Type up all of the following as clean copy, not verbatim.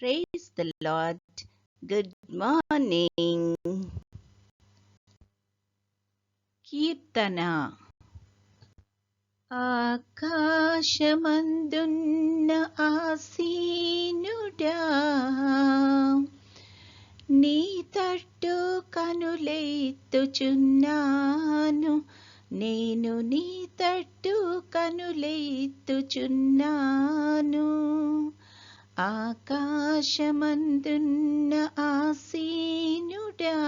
Praise the Lord. Good morning. కీర్తన. ఆకాశమందున్న ఆసీనుడా, నీ తట్టు కనులెత్తుచున్నాను, నేను నీ తట్టు కనులెత్తుచున్నాను. ఆకాశమందున్న ఆసీనుడా,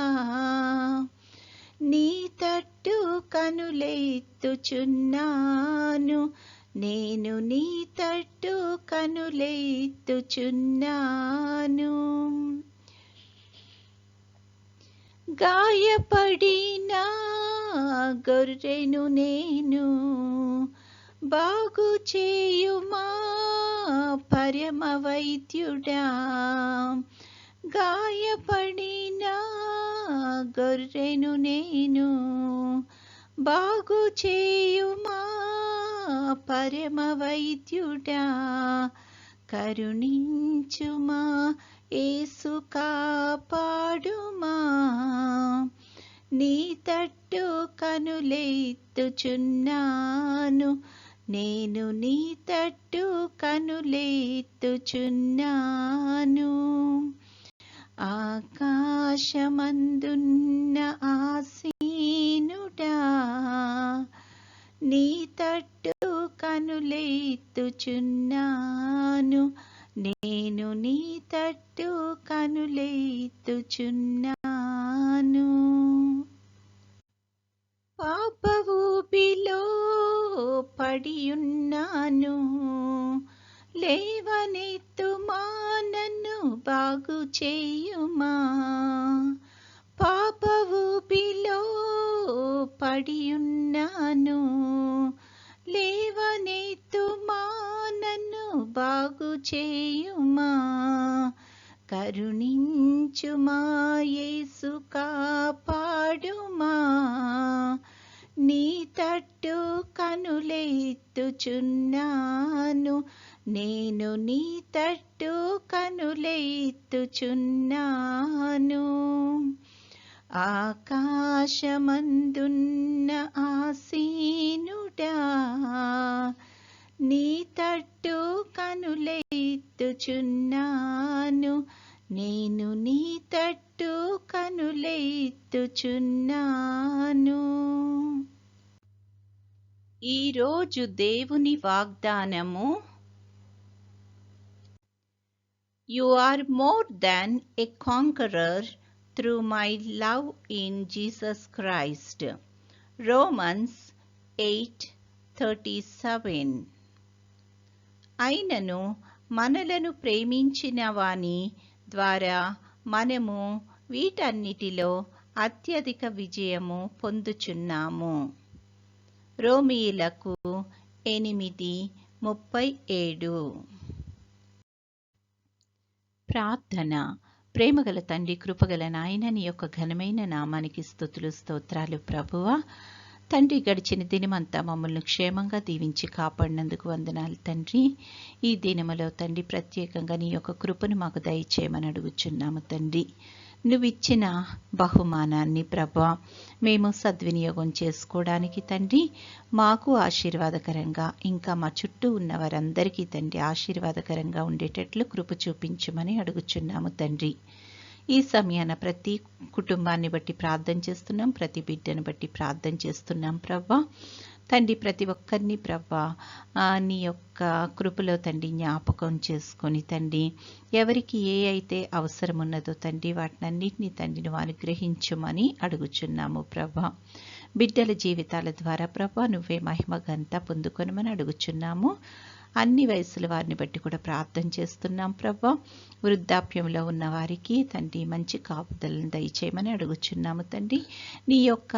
నీ తట్టు కనులెత్తుచున్నాను, నేను నీ తట్టు కనులెత్తుచున్నాను. గాయపడిన గొర్రెను నేను, బాగు చేయుమా పరమ వైద్యుడా. గాయపడిన గొర్రెను నేను, బాగు చేయుమా పరమ వైద్యుడా. కరుణించుమా యేసు, కాపాడుమా, నీ తట్టు కనులెత్తుచున్నాను, నేను నీ తట్టు కనులెత్తుచున్నాను. ఆకాశమందున్న ఆసీనుడా, నీ తట్టు కనులెత్తుచున్నాను, నేను నీ తట్టు కనులెత్తుచున్నాను. పాప ఊబిలో పడియున్నాను, లేవనెత్తుమా, నన్ను బాగు చేయుమా. పాప ఊబిలో పడియున్నాను, లేవనెత్తుమా, నన్ను బాగు చేయుమా. కరుణించుమా యేసు, కాపాడుమా, నీ తట్టు కనులెత్తుచున్నాను, నేను నీ తట్టు కనులెత్తుచున్నాను. ఆకాశమందున్న ఆసీనుడా, నీ తట్టు కనులెత్తుచున్నాను, నేను నీ తట్టు కనులెత్తుచున్నాను. ఈరోజు దేవుని వాగ్దానము, You are more than a conqueror through my love in Jesus Christ. Romans 8:37. అయినను మనలను ప్రేమించిన వాని ద్వారా మనము వీటన్నిటిలో అత్యధిక విజయము పొందుచున్నాము. రోమీయులకు 8:37. ప్రార్థన. ప్రేమగల తండ్రి, కృపగల నాయన, నీ యొక్క ఘనమైన నామానికి స్తుతులు, స్తోత్రాలు ప్రభువా. తండ్రి, గడిచిన దినమంతా మమ్మల్ని క్షేమంగా దీవించి కాపాడినందుకు వందనాలు తండ్రి. ఈ దినములో తండ్రి ప్రత్యేకంగా నీ యొక్క కృపను మాకు దయచేయమని అడుగుచున్నాము తండ్రి. నువ్విచ్చిన బహుమానాన్ని ప్రభా మేము సద్వినియోగం చేసుకోవడానికి తండ్రి మాకు ఆశీర్వాదకరంగా, ఇంకా మా చుట్టూ ఉన్న వారందరికీ తండ్రి ఆశీర్వాదకరంగా ఉండేటట్లు కృప చూపించమని అడుగుచున్నాము తండ్రి. ఈ సమయాన ప్రతి కుటుంబాన్ని బట్టి ప్రార్థన చేస్తున్నాం, ప్రతి బిడ్డను బట్టి ప్రార్థన చేస్తున్నాం ప్రభా. తండ్రి, ప్రతి ఒక్కరిని ప్రభా నీ యొక్క కృపలో తండ్రి జ్ఞాపకం చేసుకొని తండ్రి ఎవరికి ఏ అయితే అవసరం ఉన్నదో తండ్రి వాటినన్నిటినీ తండ్రి నువ్వు అనుగ్రహించమని అడుగుచున్నాము ప్రభా. బిడ్డల జీవితాల ద్వారా ప్రభా నువ్వే మహిమ ఘనత పొందుకొనమని అడుగుచున్నాము. అన్ని వయసుల వారిని బట్టి కూడా ప్రార్థన చేస్తున్నాం ప్రభా. వృద్ధాప్యంలో ఉన్న వారికి తండ్రి మంచి కాపుదలను దయచేయమని అడుగుచున్నాము తండ్రి. నీ యొక్క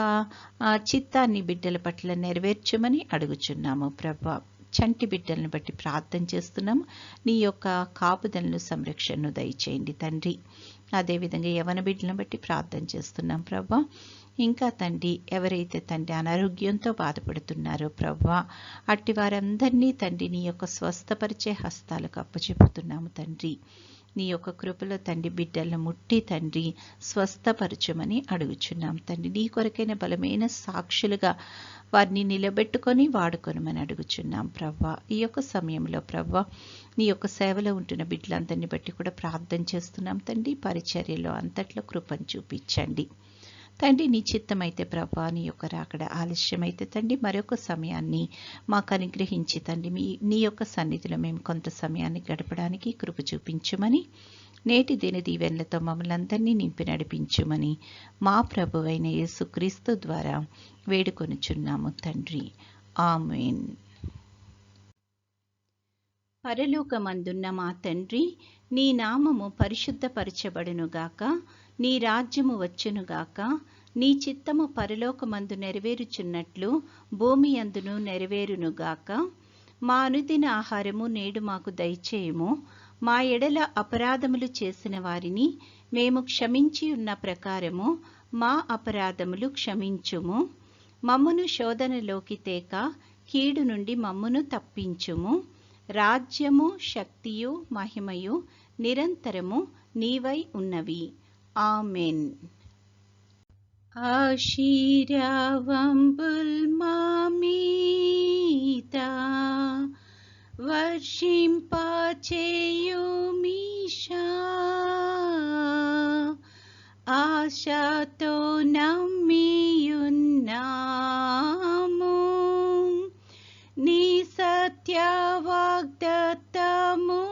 చిత్తాన్ని బిడ్డల పట్ల నెరవేర్చమని అడుగుచున్నాము ప్రభా. చంటి బిడ్డలను బట్టి ప్రార్థన చేస్తున్నాము. నీ యొక్క కాపుదలను, సంరక్షణను దయచేయండి తండ్రి. అదేవిధంగా యవన బిడ్డలను బట్టి ప్రార్థన చేస్తున్నాం ప్రభా. ఇంకా తండ్రి ఎవరైతే తండ్రి అనారోగ్యంతో బాధపడుతున్నారో ప్రభా అట్టి వారందరినీ తండ్రి నీ యొక్క స్వస్థపరిచే హస్తాలకు అప్పచెప్పుతున్నాము తండ్రి. నీ యొక్క కృపలో తండ్రి బిడ్డలను ముట్టి తండ్రి స్వస్థపరచమని అడుగుచున్నాం తండ్రి. నీ కొరకైన బలమైన సాక్షులుగా వారిని నిలబెట్టుకొని వాడుకొనమని అడుగుచున్నాం ప్రవ్వా. ఈ యొక్క సమయంలో ప్రవ్వా నీ యొక్క సేవలో ఉంటున్న బిడ్డలందరినీ బట్టి కూడా ప్రార్థన చేస్తున్నాం తండ్రి. పరిచర్యలో అంతట్లో కృపను చూపించండి తండ్రి. నీ చిత్తమైతే ప్రభా నీ యొక్క రాకడ ఆలస్యమైతే తండ్రి మరొక సమయాన్ని మాకు అనుగ్రహించి తండ్రి నీ యొక్క సన్నిధిలో మేము కొంత సమయాన్ని గడపడానికి కృప చూపించమని, నేటి దిన దీవెనలతో మమ్మల్ని అందరినీ నింపి నడిపించుమని మా ప్రభువైన యేసుక్రీస్తు ద్వారా వేడుకొనుచున్నాము తండ్రి. ఆమేన్. పరలోకమందున్న మా తండ్రి, నీ నామము పరిశుద్ధపరచబడునుగాక, నీ రాజ్యము వచ్చునుగాక, నీ చిత్తము పరలోకమందు నెరవేరుచున్నట్లు భూమి అందును నెరవేరునుగాక. మా అనుదిన ఆహారము నేడు మాకు దయచేయము. మా ఎడల అపరాధములు చేసిన వారిని మేము క్షమించి ఉన్న ప్రకారము మా అపరాధములు క్షమించుము. మమ్మును శోధనలోకి తేక కీడు నుండి మమ్మును తప్పించుము. రాజ్యము, శక్తియు, మహిమయు నిరంతరము నీవై ఉన్నవి. ఆమెన్. ఆశీర్వాదంబుల్ మా మీద వర్షింపచేయుమీశా, ఆశతో నమ్మియున్నాము నీ సత్య వాగ్దత్తము.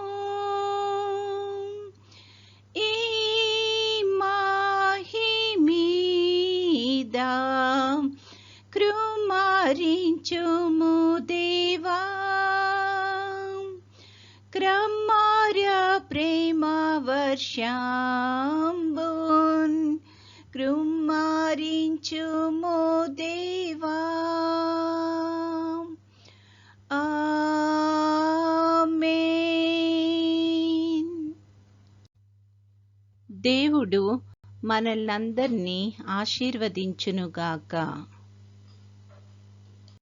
ఈ మాహిమీద కృమారించుము దేవా, క్రమార్య ప్రేమ వర్షంబున్ కృమారించుము దేవా. ఆమేన్. దేవుడు మనల్నందరినీ ఆశీర్వదించునుగాక.